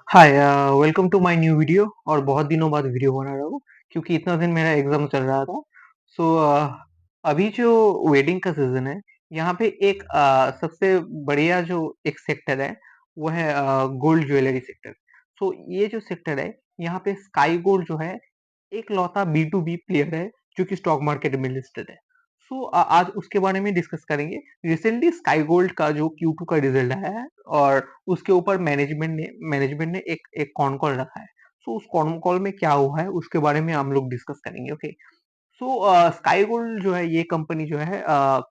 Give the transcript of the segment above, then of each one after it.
Hi welcome to my new video. और बहुत दिनों बाद वीडियो बना रहा हूँ क्योंकि इतना दिन मेरा एग्जाम चल रहा था। सो अभी जो वेडिंग का सीजन है, यहाँ पे एक सबसे बढ़िया जो एक सेक्टर है वो है गोल्ड ज्वेलरी सेक्टर। सो ये जो सेक्टर है, यहाँ पे स्काई गोल्ड जो है एक लौता बी टू बी प्लेयर है जो कि स्टॉक मार्केट में लिस्टेड है। सो आज उसके बारे में डिस्कस करेंगे। रिसेंटली स्काई गोल्ड का जो Q2 का रिजल्ट आया है और उसके ऊपर मैनेजमेंट ने एक एक कॉन कॉल रखा है। सो उस कॉन कॉल में क्या हुआ है उसके बारे में हम लोग डिस्कस करेंगे। ओके। सो स्काई गोल्ड जो है ये कंपनी जो है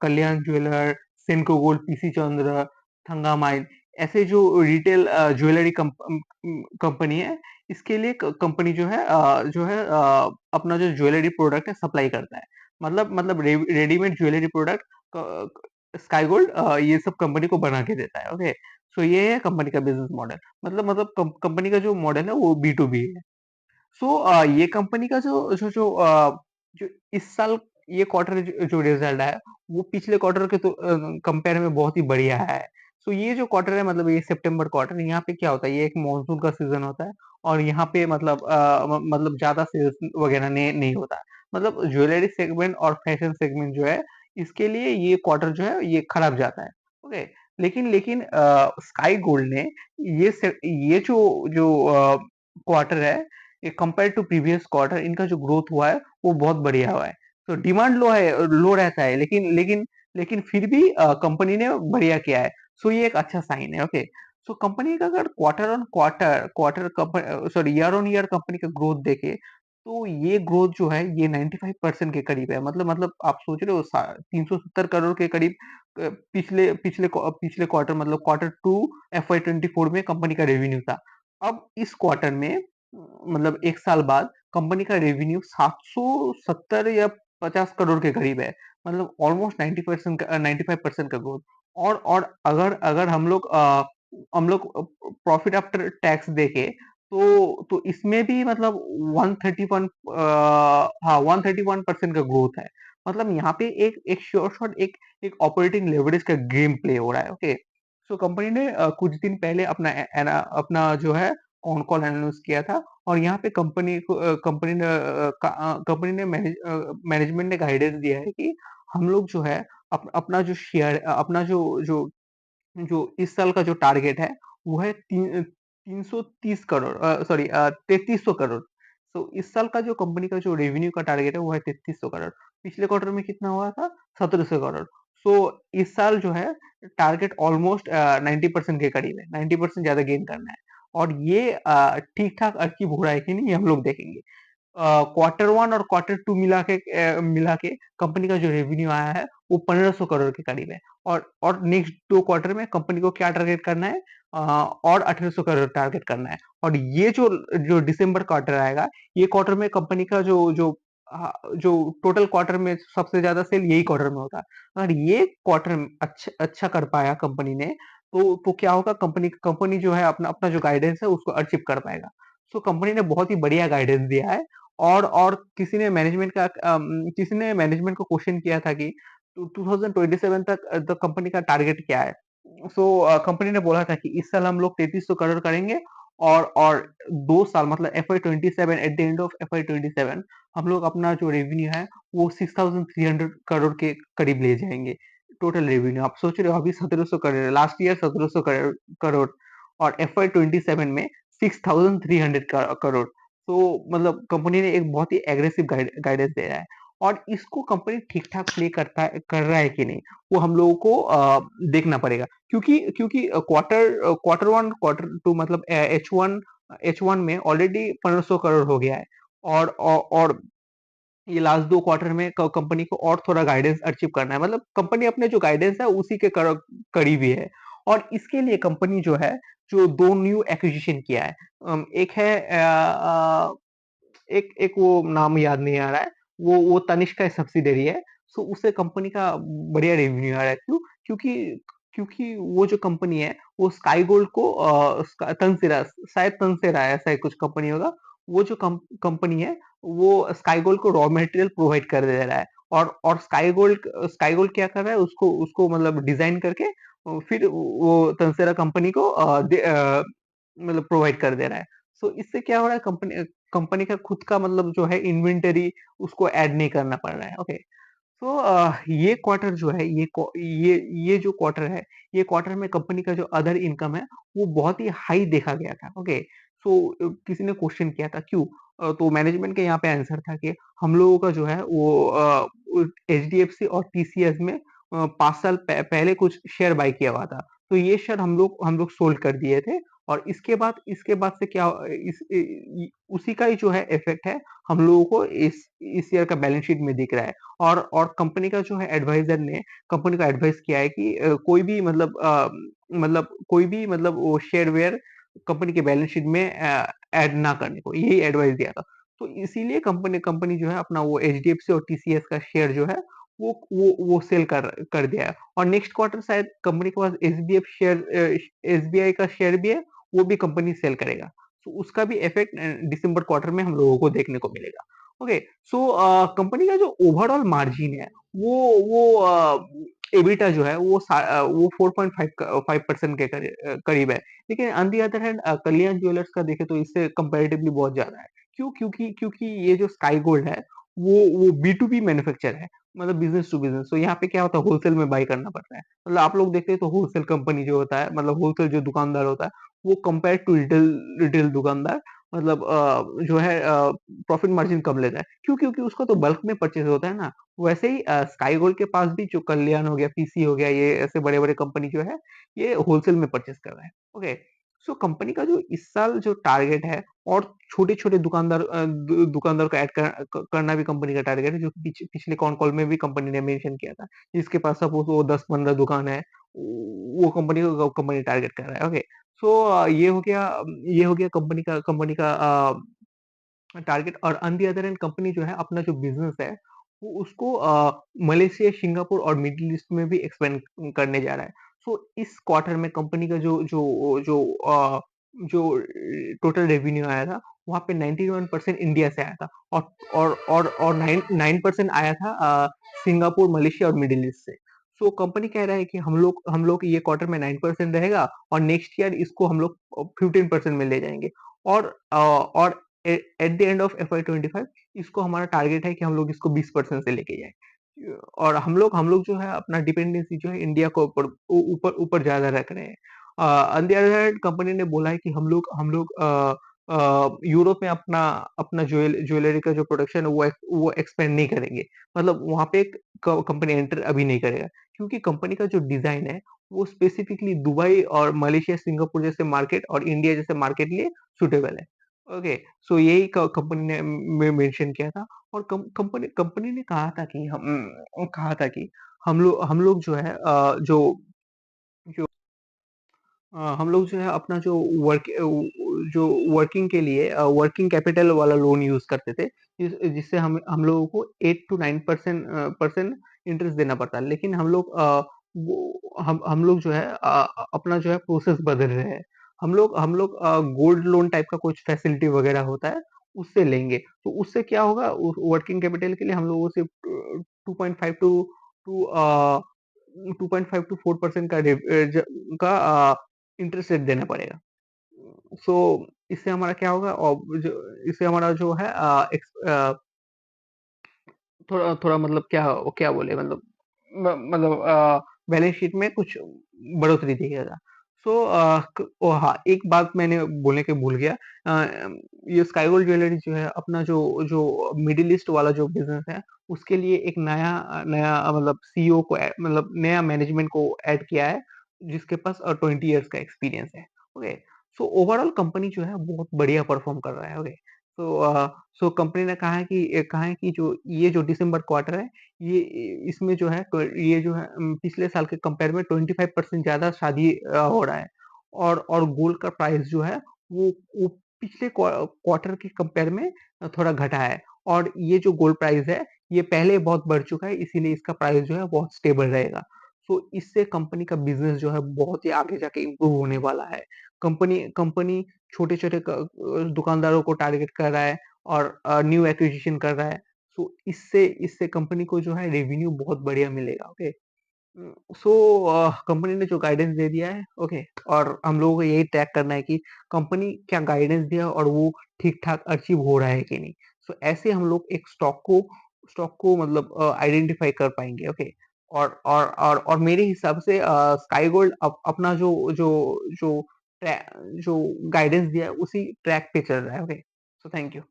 कल्याण ज्वेलर, सेनको गोल्ड, पीसी चंद्र, थंगा माइल ऐसे जो रिटेल ज्वेलरी कंपनी है, इसके लिए कंपनी जो है अपना जो ज्वेलरी प्रोडक्ट है सप्लाई करता है। मतलब readymade jewellery product sky gold ये सब कंपनी को बना के देता है। ओके। सो ये है कंपनी का बिजनेस मॉडल। मतलब कंपनी का जो मॉडल है वो बी टू बी है। सो ये कंपनी का जो इस साल ये क्वार्टर जो रिजल्ट आया वो पिछले क्वार्टर के तो कंपेयर में बहुत ही बढ़िया है। सो ये जो क्वार्टर है, मतलब ये सितंबर क्वार्टर, यहाँ पे क्या होता है, ये एक मॉनसून का सीजन होता है और यहाँ पे मतलब ज्यादा सेल्स वगैरह नहीं होता। मतलब ज्वेलरी सेगमेंट और फैशन सेगमेंट जो है, इसके लिए ये क्वार्टर जो है ये खराब जाता है। ओके। लेकिन स्काई गोल्ड ने ये जो क्वार्टर है, ये कंपेयर टू प्रीवियस क्वार्टर इनका जो ग्रोथ हुआ है वो बहुत बढ़िया हुआ है। तो डिमांड लो रहता है, लेकिन फिर भी कंपनी ने बढ़िया किया है। सो ये एक अच्छा साइन है। ओके। सो कंपनी का अगर quarter on quarter quarter sorry year on year company का ग्रोथ देखे, तो ये ग्रोथ जो है ये 95% के करीब है। मतलब आप सोच रहे हो 370 करोड़ के करीब पिछले क्वार्टर, मतलब क्वार्टर 2 FY 24 में कंपनी का रेवेन्यू था। अब इस क्वार्टर में मतलब एक साल बाद कंपनी का रेवेन्यू 770 या 50 करोड़ के करीब है। मतलब ऑलमोस्ट 95% का ग्रोथ। और अगर हम लोग प्रॉफिट आफ्टर टैक्स देखे, तो इसमें भी मतलब 131 हाँ 131% का ग्रोथ है। मतलब यहाँ पे एक श्योर शॉट एक ऑपरेटिंग लेवरेज का गेम प्ले हो रहा है। ओके। सो कंपनी ने कुछ दिन पहले अपना जो है ऑन कॉल अनाउंस किया था। और यहाँ पे कंपनी ने मैनेजमेंट ने गाइडेंस दिया है कि हम लोग जो है अपना जो शेयर अपना जो जो इस साल का जो टारगेट है वो है 330 करोड़, सॉरी 3300 करोड़। तो इस साल का जो कंपनी का जो रेवेन्यू का टारगेट है वो है 3300 करोड़। पिछले क्वार्टर में कितना हुआ था? 1700 करोड़। सो इस साल जो है टारगेट ऑलमोस्ट 90% के करीब है। 90% ज्यादा गेन करना है। और ये ठीक ठाक अचीव हो रहा है कि नहीं, ये हम लोग देखेंगे। क्वार्टर 1 और क्वार्टर 2 मिला के कंपनी का जो रेवेन्यू आया है वो 1500 करोड़ के करीब है। और नेक्स्ट 2 क्वार्टर में कंपनी को क्या टारगेट करना है? और 1800 करोड़ टारगेट करना है। और ये जो दिसंबर क्वार्टर आएगा, ये क्वार्टर में कंपनी का जो टोटल क्वार्टर में सबसे ज्यादा सेल यही क्वार्टर में होता है। अगर ये क्वार्टर अच्छा अच्छा कर पाया कंपनी ने, तो क्या होगा, कंपनी जो है अपना अपना जो गाइडेंस है उसको अचीव कर पाएगा। सो कंपनी ने बहुत ही बढ़िया गाइडेंस दिया है। और किसी ने मैनेजमेंट को क्वेश्चन किया था कि 2027 तक द कंपनी का टारगेट क्या है। सो कंपनी ने बोला था कि इस साल हम लोग 3300 करोड़ करेंगे। और 2 साल मतलब FY 27, at the end of FY 27 हम लोग अपना जो रेवेन्यू है वो 6300 करोड़ के करीब ले जाएंगे। टोटल रेवेन्यू आप सोच रहे हो, अभी 1700 करोड़, लास्ट ईयर 1700 करोड़, और FY 27 में 6300 करोड़। तो मतलब कंपनी ने एक बहुत ही एग्रेसिव गाइडेंस दे रहा है। और इसको कंपनी ठीक ठाक प्ले कर रहा है कि नहीं, वो हम लोगों को देखना पड़ेगा। क्योंकि क्वार्टर 1 क्वार्टर 2 मतलब H1 में ऑलरेडी 1500 करोड़ हो गया है। और ये लास्ट 2 क्वार्टर में कंपनी को और थोड़ा गाइडेंस अचीव करना है। मतलब कंपनी अपने जो गाइडेंस है उसी के करीब ही है। और इसके लिए कंपनी जो है जो 2 न्यू एक्विजिशन किया है। एक है एक एक वो नाम याद नहीं आ रहा है। वो तनिष्क का सब्सिडरी है। सो उससे कंपनी का बढ़िया रेवेन्यू आ रहा है। क्योंकि क्योंकि वो जो कंपनी है वो स्काई गोल्ड को तंसेरा, शायद तंसेरा ऐसा ही कुछ कंपनी होगा। वो जो कंपनी है वो स्काई गोल्ड को रॉ मटेरियल प्रोवाइड कर दे रहा है। और स्काई गोल्ड क्या कर रहा है, उसको उसको मतलब डिजाइन करके फिर वो तंसेरा कंपनी को मतलब प्रोवाइड कर दे रहा है। सो इससे क्या हो रहा है, कंपनी का खुद का मतलब जो है इन्वेंटरी उसको ऐड नहीं करना पड़ रहा है। ओके। तो ये क्वार्टर जो है ये जो क्वार्टर है, ये क्वार्टर में कंपनी का जो अदर इनकम है वो बहुत ही हाई देखा गया था। ओके। सो किसी ने क्वेश्चन किया था क्यों? तो मैनेजमेंट के यहाँ पे आंसर था कि हम लोगों का जो है वो एचडीएफसी और टीसीएस में 5 साल पहले कुछ शेयर बाय किया हुआ था। तो ये शेयर हम लोग सोल्ड कर दिए थे और इसके बाद से क्या उसी का ही जो है इफेक्ट है हम लोगों को इस ईयर का बैलेंस शीट में दिख रहा है। और कंपनी का जो है एडवाइजर ने कंपनी को एडवाइस किया है कि कोई भी मतलब वो शेयरवेयर कंपनी के बैलेंस शीट में ऐड ना करने को, यही एडवाइस दिया था। तो इसीलिए कंपनी कंपनी जो है अपना वो एचडीएफसी और टीसीएस का शेयर जो है वो सेल कर दिया है। और नेक्स्ट क्वार्टर शायद कंपनी के पास एसबीआई का शेयर भी है, वो भी कंपनी सेल करेगा। तो उसका भी इफेक्ट दिसंबर क्वार्टर में हम लोगों को देखने को मिलेगा। ओके। सो कंपनी का जो ओवरऑल मार्जिन है वो एबिटा जो है वो 4.5% के करीब है। लेकिन on the other hand Kalyan jewellers का देखें तो इससे कंपैरेटिवली बहुत ज्यादा है। क्यों? क्योंकि ये जो स्काई गोल्ड है वो बी टू बी मैन्युफैक्चर है, मतलब बिजनेस टू बिजनेस। तो यहाँ पे क्या होता है, होलसेल में बाई करना पड़ता है। मतलब आप लोग देखते हैं तो होलसेल कंपनी जो होता है, मतलब होलसेल जो दुकानदार होता है, वो कंपेयर टू रिटेल रिटेल दुकानदार मतलब जो है प्रॉफिट मार्जिन कम लेता है। क्यों? क्योंकि उसका तो बल्क में परचेज होता है ना। वैसे ही स्काई गोल्ड के पास भी जो कल्याण हो गया, पीसी हो गया, ये ऐसे बड़े बड़े कंपनी जो है ये होलसेल में परचेज कर रहा है। ओके। सो कंपनी का जो इस साल जो टारगेट है, और छोटे छोटे दुकानदार को ऐड करना भी कंपनी का टारगेट है, जो कि पिछले कॉन कॉल में भी कंपनी ने मेंशन किया था। जिसके पास सपोज वो 10-15 दुकान है, वो कंपनी टारगेट कर रहा है। ओके। सो ये हो गया कंपनी का टारगेट। और on the other hand company जो है अपना जो बिजनेस है वो उसको मलेशिया, सिंगापुर और मिडिल ईस्ट में भी एक्सपेंड करने जा रहा है। सो इस क्वार्टर में कंपनी का जो टोटल रेवेन्यू आया था, वहाँ पे 91% इंडिया से आया था, और 9% आया था सिंगापुर, मलेशिया और मिडिल ईस्ट से। सो कंपनी कह रहा है कि हम लोग ये क्वार्टर में 9% रहेगा, और नेक्स्ट ईयर इसको हम लोग 15% में ले जाएंगे। और at the end of FY 25 इसको हमारा टारगेट है कि हम लोग इसको 20% से लेके जाए। और हम लोग जो है अपना डिपेंडेंसी जो है इंडिया को ऊपर ऊपर ऊपर ज्यादा रख रहे हैं। On the other hand company ने बोला है कि हम लोग यूरोप में अपना अपना ज्वेलरी का जो प्रोडक्शन है वो एक्सपेंड नहीं करेंगे। मतलब वहां पे कंपनी एंटर अभी नहीं करेगा, क्योंकि कंपनी का जो डिजाइन है वो स्पेसिफिकली दुबई और मलेशिया, सिंगापुर जैसे मार्केट और इंडिया जैसे मार्केट लिए सुटेबल है। ओके। सो यही कंपनी ने मेंशन किया था। और कंपनी कंपनी ने कहा था कि हम लोग जो है हम लोग जो है अपना जो वर्किंग के लिए वर्किंग कैपिटल वाला लोन यूज करते थे, जिससे हम लोगों को 8 to 9% इंटरेस्ट देना पड़ता है। लेकिन हम लोग जो है अपना जो है प्रोसेस बदल रहे हैं। हम लोग गोल्ड लोन टाइप का कुछ फैसिलिटी वगैरह होता है, उससे लेंगे। तो उससे क्या होगा, वर्किंग कैपिटल के लिए हम लोगों से 2.5 टू 2.5 to 4% का इंटरेस्ट रेट देना पड़ेगा। सो इससे हमारा क्या होगा, और इससे हमारा जो है थोड़ा थोड़ा मतलब क्या क्या बोले, मतलब बैलेंस शीट में कुछ बढ़ोतरी दिखेगा। सो हाँ, एक बात मैंने बोलने के भूल गया। ये स्काई गोल्ड ज्वेलरी जो है अपना जो जो मिडिल ईस्ट वाला जो बिजनेस है, उसके लिए एक नया नया मतलब सीईओ को मतलब नया मैनेजमेंट को ऐड किया है, जिसके पास 20 इयर्स का एक्सपीरियंस है। ओके। सो ओवरऑल कंपनी जो है बहुत बढ़िया परफॉर्म कर रहा है। ओके। सो कंपनी ने कहा है कि जो दिसंबर क्वार्टर है, ये इसमें जो है ये जो है पिछले साल के कंपेयर में 25% ज्यादा शादी हो रहा है। और गोल्ड का प्राइस जो है वो पिछले क्वार्टर के कंपेयर में थोड़ा घटा है। और ये जो गोल्ड प्राइस है ये पहले बहुत बढ़ चुका है, इसीलिए इसका प्राइस जो है बहुत स्टेबल रहेगा। सो इससे कंपनी का बिजनेस जो है बहुत ही आगे जाके इम्प्रूव होने वाला है। कंपनी छोटे छोटे दुकानदारों को टारगेट कर रहा है, और न्यू एक्विजिशन कर रहा है। सो इससे इससे कंपनी को जो है रेवेन्यू बहुत बढ़िया मिलेगा। ओके। सो कंपनी ने जो गाइडेंस दे दिया है, ओके, और हम लोगों को यही ट्रैक करना है कि कंपनी क्या गाइडेंस दिया और वो ठीक-ठाक अचीव हो रहा है कि नहीं। सो ऐसे हम लोग एक स्टॉक को मतलब आइडेंटिफाई कर पाएँगे, ओके। और मेरे हिसाब से स्काई गोल्ड अपना जो ट्रै जो गाइडेंस दिया है उसी ट्रैक पे चल रहा है, ओके। So thank you.